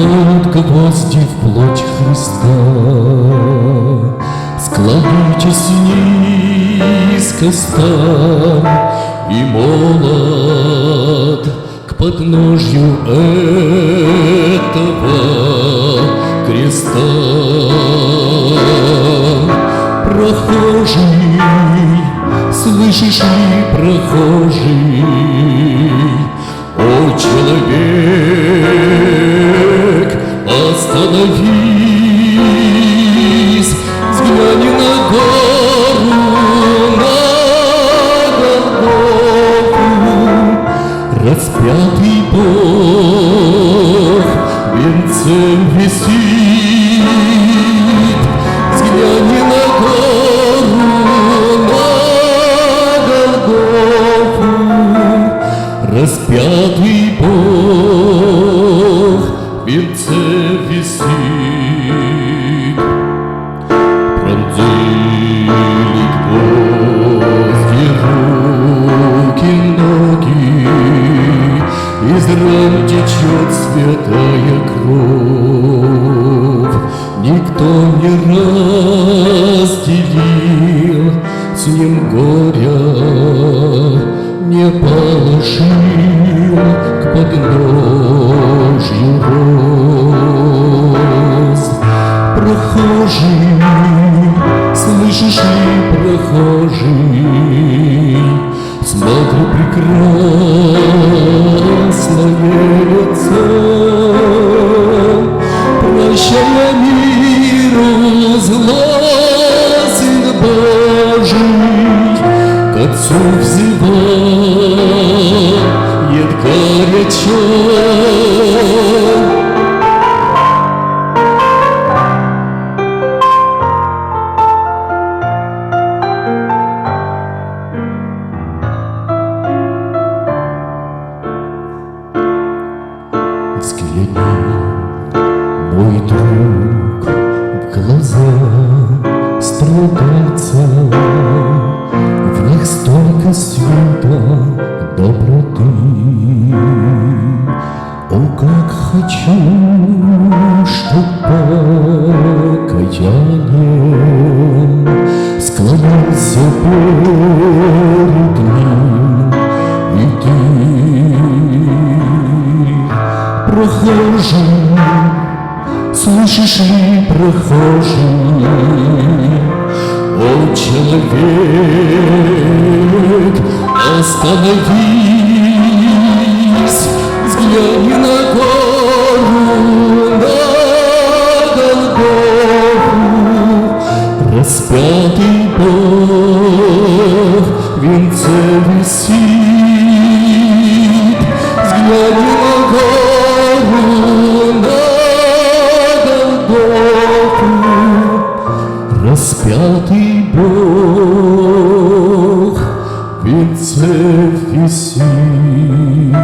вбивают гвозди в плоть Христа. Склонитесь низко стань и молод к подножью этого креста. Прохожий, слышишь ли, прохожий, о человек, остановись, взгляни на гору, на Голгофу. Распятый Бог венцем висит, взгляни на гору, на Голгофу. Распятый Бог венцем висит. Пронзили гвозди руки, ноги, из ран течет святая кровь. Никто не разделил с ним горя, не положил к подножью роз. Прохожий, слышишь ли, прохожий, смотри прекрасное лицо, прощая миру зло, Сын Божий, к Отцу взывает горячо. Взгляни, мой друг, в глаза страдальца, в них столько света, доброты. О, как хочу, чтоб покаянием склонился перед ним и ты. Прохожий, слышишь ли, прохожий, о человек, остановись, взгляни на гору, на Голгофу. Распятый Бог венце висит, взгляни на гору, на Голгофу. Распятый Бог венце висит.